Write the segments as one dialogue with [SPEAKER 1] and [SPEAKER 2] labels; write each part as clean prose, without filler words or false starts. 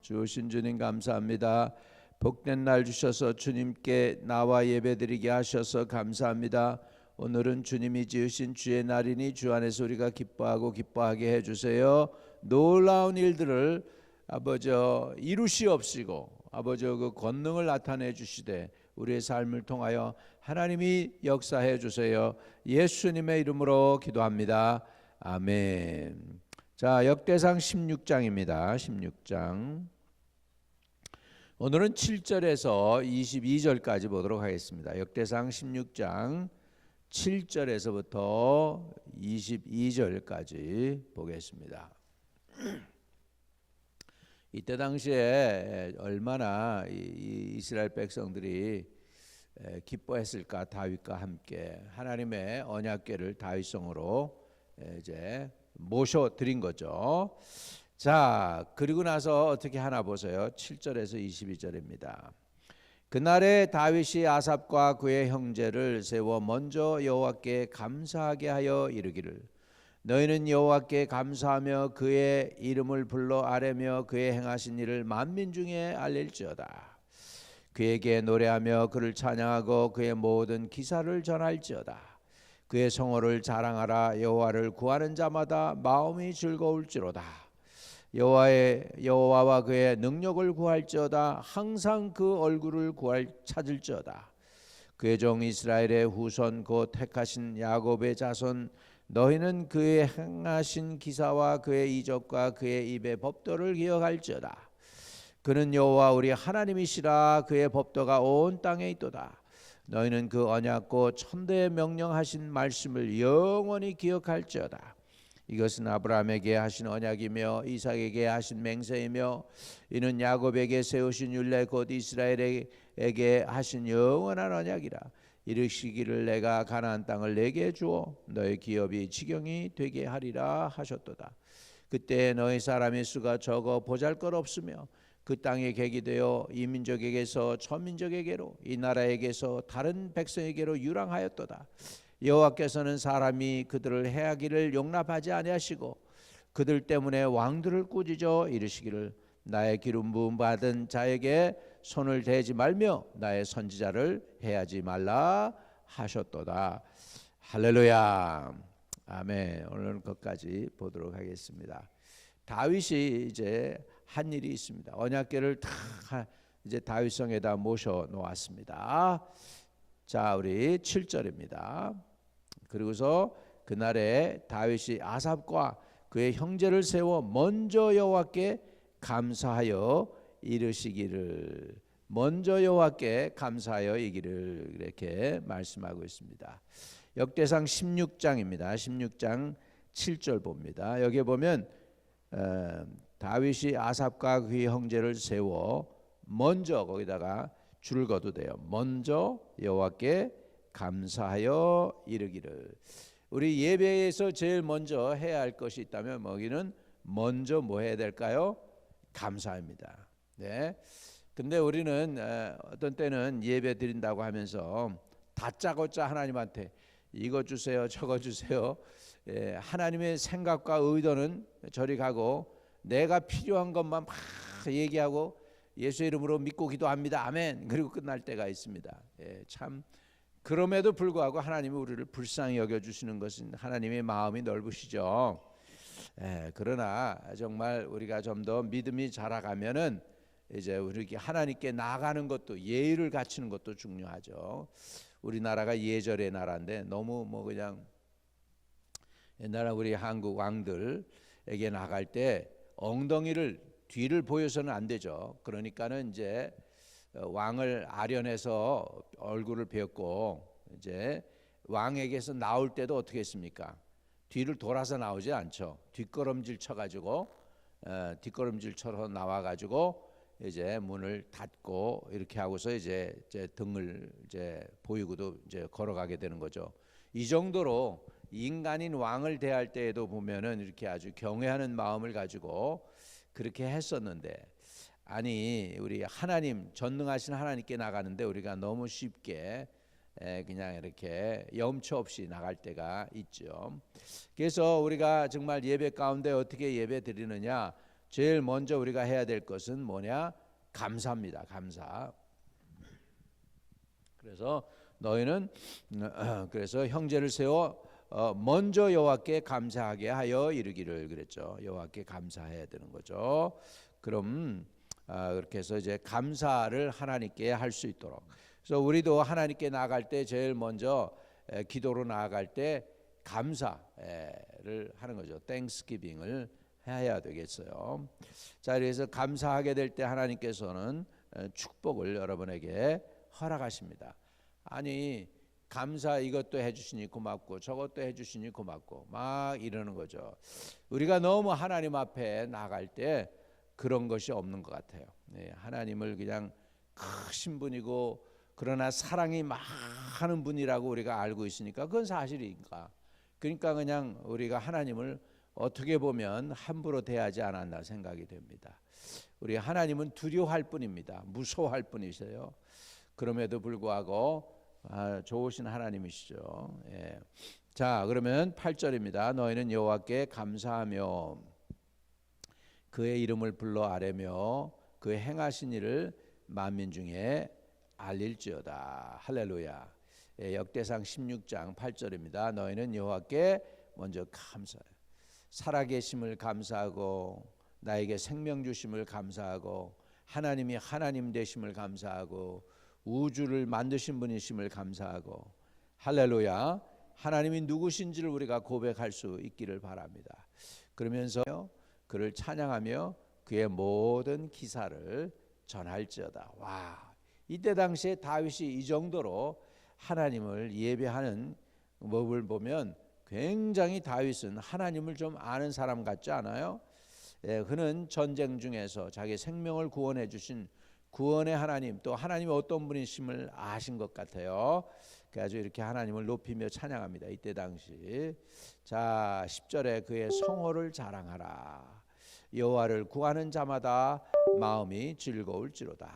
[SPEAKER 1] 주신 주님 감사합니다. 복된 날 주셔서 주님께 나와 예배드리게 하셔서 감사합니다. 오늘은 주님이 지으신 주의 날이니 주 안에서 우리가 기뻐하게 해주세요. 놀라운 일들을 아버지 이루시옵시고 아버지 그 권능을 나타내 주시되 우리의 삶을 통하여 하나님이 역사해 주세요. 예수님의 이름으로 기도합니다. 아멘. 자, 역대상 16장입니다. 16장. 오늘은 7절에서 22절까지 보도록 하겠습니다. 역대상 16장 7절에서부터 22절까지 보겠습니다. 이때 당시에 얼마나 이스라엘 백성들이 기뻐했을까. 다윗과 함께 하나님의 언약궤를 다윗성으로 이제 모셔드린 거죠. 자, 그리고 나서 어떻게 하나 보세요. 7절에서 22절입니다. 그날에 다윗이 아삽과 그의 형제를 세워 먼저 여호와께 감사하게 하여 이르기를 너희는 여호와께 감사하며 그의 이름을 불러 아뢰며 그의 행하신 일을 만민 중에 알릴지어다. 그에게 노래하며 그를 찬양하고 그의 모든 기사를 전할지어다. 그의 성호를 자랑하라. 여호와를 구하는 자마다 마음이 즐거울지로다. 여호와와 그의 능력을 구할지어다. 항상 그 얼굴을 찾을지어다. 그의 종 이스라엘의 후손 곧 택하신 야곱의 자손 너희는 그의 행하신 기사와 그의 이적과 그의 입의 법도를 기억할지어다. 그는 여호와 우리 하나님이시라. 그의 법도가 온 땅에 있도다. 너희는 그 언약고 천대에 명령하신 말씀을 영원히 기억할지어다. 이것은 아브라함에게 하신 언약이며 이삭에게 하신 맹세이며 이는 야곱에게 세우신 율례 곧 이스라엘에게 하신 영원한 언약이라. 이르시기를 내가 가나안 땅을 내게 주어 너의 기업이 지경이 되게 하리라 하셨도다. 그때 너희 사람의 수가 적어 보잘것없으며 그 땅에 객이 되어 이 민족에게서 천민족에게로 이 나라에게서 다른 백성에게로 유랑하였도다. 여호와께서는 사람이 그들을 해하기를 용납하지 아니하시고 그들 때문에 왕들을 꾸짖어 이르시기를 나의 기름 부음 받은 자에게 손을 대지 말며 나의 선지자를 해하지 말라 하셨도다. 할렐루야. 아멘. 오늘은 것까지 보도록 하겠습니다. 다윗이 이제 한 일이 있습니다. 언약궤를 다 이제 다윗성에다 모셔 놓았습니다. 자, 우리 7절입니다. 그리고서 그날에 다윗이 아삽과 그의 형제를 세워 먼저 여호와께 감사하여 이르시기를 먼저 여호와께 감사하여 이기를 이렇게 말씀하고 있습니다. 역대상 16장입니다. 16장 7절 봅니다. 여기에 보면 다윗이 아삽과 그의 형제를 세워 먼저 거기다가 줄을 거도 돼요. 먼저 여호와께 감사하여 이르기를. 우리 예배에서 제일 먼저 해야 할 것이 있다면 거기는 먼저 뭐 해야 될까요? 감사입니다. 네. 근데 우리는 어떤 때는 예배 드린다고 하면서 다짜고짜 하나님한테 이거 주세요 저거 주세요. 하나님의 생각과 의도는 저리 가고 내가 필요한 것만 막 얘기하고 예수 이름으로 믿고 기도합니다. 아멘. 그리고 끝날 때가 있습니다. 참 그럼에도 불구하고 하나님이 우리를 불쌍히 여겨주시는 것은 하나님의 마음이 넓으시죠. 그러나 정말 우리가 좀 더 믿음이 자라가면은 이제 우리 하나님께 나아가는 것도 예의를 갖추는 것도 중요하죠. 우리나라가 예절의 나라인데 너무 뭐 그냥 옛날에 우리 한국 왕들에게 나갈 때 엉덩이를 뒤를 보여서는 안 되죠. 그러니까는 이제 왕을 아련해서 얼굴을 베었고 이제 왕에게서 나올 때도 어떻게 했습니까? 뒤를 돌아서 나오지 않죠. 뒷걸음질 쳐가지고 뒷걸음질 쳐서 나와가지고 이제 문을 닫고 이렇게 하고서 이제 등을 이제 보이고도 이제 걸어가게 되는 거죠. 이 정도로 인간인 왕을 대할 때에도 보면은 이렇게 아주 경외하는 마음을 가지고 그렇게 했었는데 아니 우리 하나님 전능하신 하나님께 나가는데 우리가 너무 쉽게 그냥 이렇게 염치 없이 나갈 때가 있죠. 그래서 우리가 정말 예배 가운데 어떻게 예배 드리느냐 제일 먼저 우리가 해야 될 것은 뭐냐? 감사입니다. 감사. 그래서 너희는 그래서 형제를 세워 먼저 여호와께 감사하게 하여 이르기를 그랬죠. 여호와께 감사해야 되는 거죠. 그럼 그렇게 해서 이제 감사를 하나님께 할 수 있도록. 그래서 우리도 하나님께 나아갈 때 제일 먼저 기도로 나아갈 때 감사를 하는 거죠. 땡스기빙을 해야 되겠어요. 자, 그래서 감사하게 될 때 하나님께서는 축복을 여러분에게 허락하십니다. 아니 감사 이것도 해주시니 고맙고 저것도 해주시니 고맙고 막 이러는 거죠. 우리가 너무 하나님 앞에 나갈 때 그런 것이 없는 것 같아요. 네, 하나님을 그냥 크신 분이고 그러나 사랑이 많은 분이라고 우리가 알고 있으니까 그건 사실이니까. 그러니까 그냥 우리가 하나님을 어떻게 보면 함부로 대하지 않았나 생각이 됩니다. 우리 하나님은 두려워할 뿐입니다. 무서워할 뿐이세요. 그럼에도 불구하고 좋으신 하나님이시죠. 예. 자, 그러면 8절입니다. 너희는 여호와께 감사하며 그의 이름을 불러 아뢰며 그의 행하신 일을 만민 중에 알릴지어다. 할렐루야. 예, 역대상 16장 8절입니다. 너희는 여호와께 먼저 감사해. 살아계심을 감사하고 나에게 생명 주심을 감사하고 하나님이 하나님 되심을 감사하고 우주를 만드신 분이심을 감사하고 할렐루야. 하나님이 누구신지를 우리가 고백할 수 있기를 바랍니다. 그러면서 그를 찬양하며 그의 모든 기사를 전할지어다. 와, 이때 당시에 다윗이 이 정도로 하나님을 예배하는 법을 보면 굉장히 다윗은 하나님을 좀 아는 사람 같지 않아요? 예, 그는 전쟁 중에서 자기 생명을 구원해 주신 구원의 하나님, 또 하나님이 어떤 분이심을 아신 것 같아요. 그래서 이렇게 하나님을 높이며 찬양합니다. 이때 당시. 자, 10절에 그의 성호를 자랑하라. 여호와를 구하는 자마다 마음이 즐거울지로다.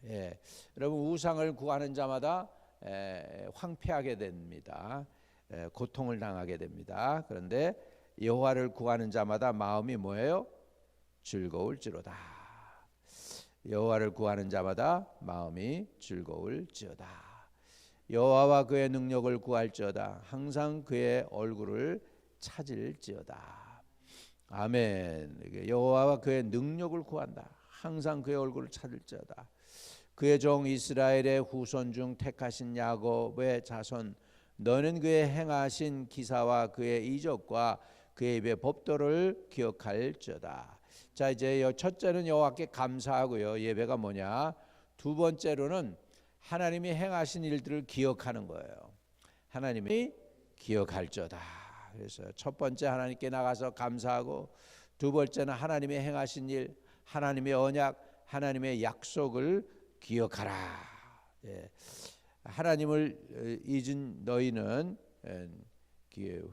[SPEAKER 1] 예, 여러분 우상을 구하는 자마다 황폐하게 됩니다. 고통을 당하게 됩니다. 그런데 여호와를 구하는 자마다 마음이 뭐예요? 즐거울지로다. 여호와를 구하는 자마다 마음이 즐거울지어다. 여호와와 그의 능력을 구할지어다. 항상 그의 얼굴을 찾을지어다. 아멘. 여호와와 그의 능력을 구한다. 항상 그의 얼굴을 찾을지어다. 그의 종 이스라엘의 후손 중 택하신 야곱의 자손 너는 그의 행하신 기사와 그의 이적과 그의 입의 법도를 기억할지어다. 자, 이제 첫째는 여호와께 감사하고요. 예배가 뭐냐? 두 번째로는 하나님이 행하신 일들을 기억하는 거예요. 하나님이 기억할지어다. 그래서 첫 번째 하나님께 나가서 감사하고 두 번째는 하나님이 행하신 일, 하나님의 언약, 하나님의 약속을 기억하라. 예. 하나님을 잊은 너희는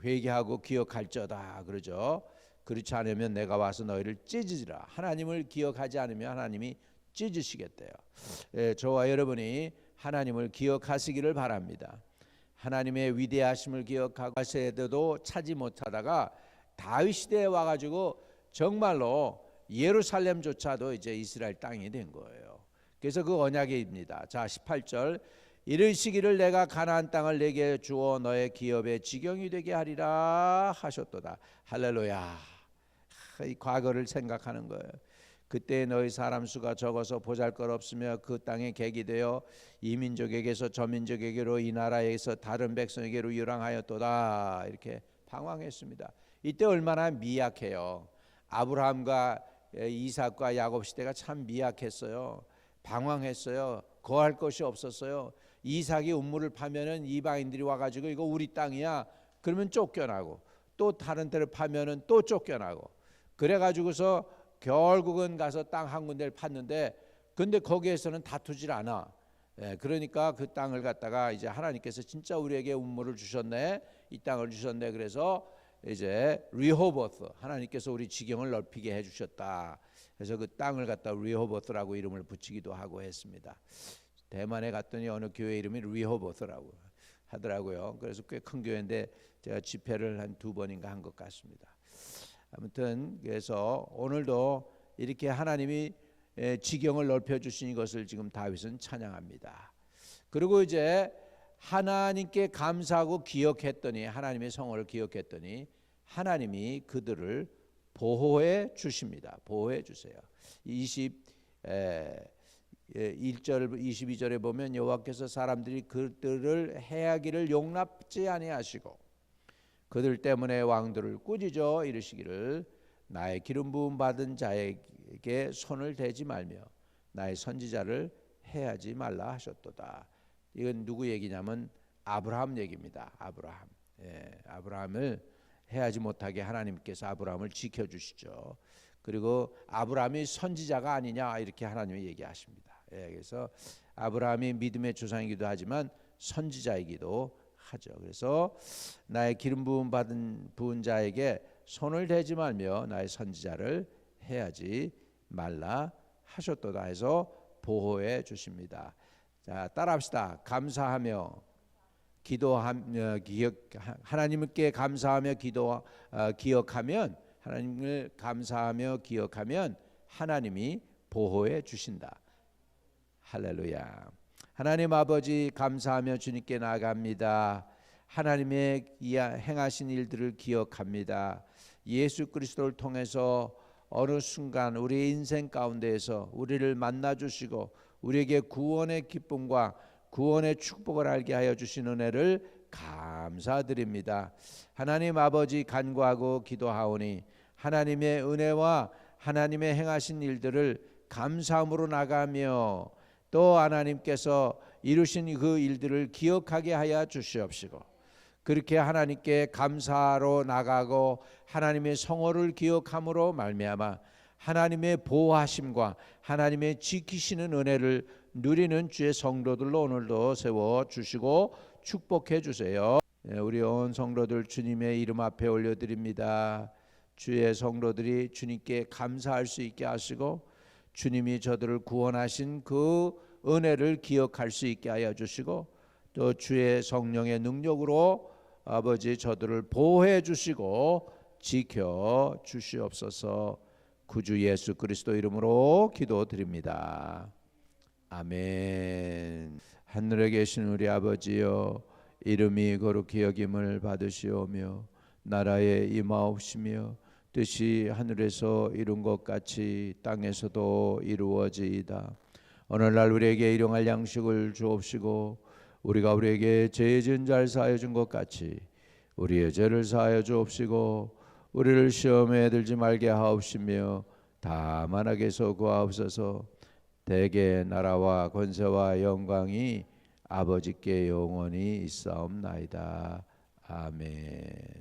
[SPEAKER 1] 회개하고 기억할지어다 그러죠. 그렇지 않으면 내가 와서 너희를 찢으리라. 하나님을 기억하지 않으면 하나님이 찢으시겠대요. 예, 저와 여러분이 하나님을 기억하시기를 바랍니다. 하나님의 위대하심을 기억하고 세대도 찾지 못하다가 다윗 시대에 와가지고 정말로 예루살렘조차도 이제 이스라엘 땅이 된 거예요. 그래서 그 언약입니다. 자, 18절 이르시기를 내가 가나안 땅을 내게 주어 너의 기업의 지경이 되게 하리라 하셨도다. 할렐루야. 이 과거를 생각하는 거예요. 그때 너희 사람 수가 적어서 보잘것없으며 그 땅에 객이 되어 이 민족에게서 저 민족에게로 이 나라에서 다른 백성에게로 유랑하였도다. 이렇게 방황했습니다. 이때 얼마나 미약해요. 아브라함과 이삭과 야곱 시대가 참 미약했어요. 방황했어요. 거할 것이 없었어요. 이삭이 우물을 파면은 이방인들이 와가지고 이거 우리 땅이야 그러면 쫓겨나고 또 다른 데를 파면은 또 쫓겨나고 그래가지고서 결국은 가서 땅 한 군데를 팠는데 근데 거기에서는 다투질 않아. 예, 그러니까 그 땅을 갖다가 이제 하나님께서 진짜 우리에게 우물을 주셨네, 이 땅을 주셨네. 그래서 이제 리호보트, 하나님께서 우리 지경을 넓히게 해주셨다. 그래서 그 땅을 갖다 리호보트라고 이름을 붙이기도 하고 했습니다. 대만에 갔더니 어느 교회 이름이 리호보트라고 하더라고요. 그래서 꽤 큰 교회인데 제가 집회를 한 2번인가 한 것 같습니다. 아무튼 그래서 오늘도 이렇게 하나님이 지경을 넓혀 주신 것을 지금 다윗은 찬양합니다. 그리고 이제 하나님께 감사하고 기억했더니, 하나님의 성호를 기억했더니 하나님이 그들을 보호해 주십니다. 보호해 주세요. 1절 22절에 보면 여호와께서 사람들이 그들을 해하기를 용납지 아니하시고 그들 때문에 왕들을 꾸짖어 이르시기를 나의 기름 부음 받은 자에게 손을 대지 말며 나의 선지자를 해하지 말라 하셨도다. 이건 누구 얘기냐면 아브라함 얘기입니다. 아브라함. 아브라함을 해하지 못하게 하나님께서 아브라함을 지켜주시죠. 그리고 아브라함이 선지자가 아니냐 이렇게 하나님이 얘기하십니다. 그래서 아브라함이 믿음의 조상이기도 하지만 선지자이기도 하죠. 그래서 나의 기름 부음 받은 부은 자에게 손을 대지 말며 나의 선지자를 해하지 말라 하셨도다 해서 보호해 주십니다. 자, 따라합시다. 감사하며 기도하며 하나님께 감사하며 기억하면 하나님을 감사하며 기억하면 하나님이 보호해 주신다. 할렐루야. 하나님 아버지 감사하며 주님께 나아갑니다. 하나님의 행하신 일들을 기억합니다. 예수 그리스도를 통해서 어느 순간 우리의 인생 가운데에서 우리를 만나 주시고 우리에게 구원의 기쁨과 구원의 축복을 알게 하여 주신 은혜를 감사드립니다. 하나님 아버지 간구하고 기도하오니 하나님의 은혜와 하나님의 행하신 일들을 감사함으로 나가며 또 하나님께서 이루신 그 일들을 기억하게 하여 주시옵시고 그렇게 하나님께 감사로 나가고 하나님의 성호를 기억함으로 말미암아 하나님의 보호하심과 하나님의 지키시는 은혜를 누리는 주의 성도들로 오늘도 세워주시고 축복해 주세요. 우리 온 성도들 주님의 이름 앞에 올려드립니다. 주의 성도들이 주님께 감사할 수 있게 하시고 주님이 저들을 구원하신 그 은혜를 기억할 수 있게 하여 주시고 또 주의 성령의 능력으로 아버지 저들을 보호해 주시고 지켜 주시옵소서. 구주 예수 그리스도 이름으로 기도드립니다. 아멘. 하늘에 계신 우리 아버지여 이름이 거룩히 여김을 받으시오며 나라에 임하옵시며 뜻이 하늘에서 이룬 것 같이 땅에서도 이루어지이다. 오늘날 우리에게 일용할 양식을 주옵시고 우리가 우리에게 죄 지은 자를 사하여 준 것 같이 우리의 죄를 사하여 주옵시고 우리를 시험에 들지 말게 하옵시며 다만 악에서 구하옵소서. 대개 나라와 권세와 영광이 아버지께 영원히 있사옵나이다. 아멘.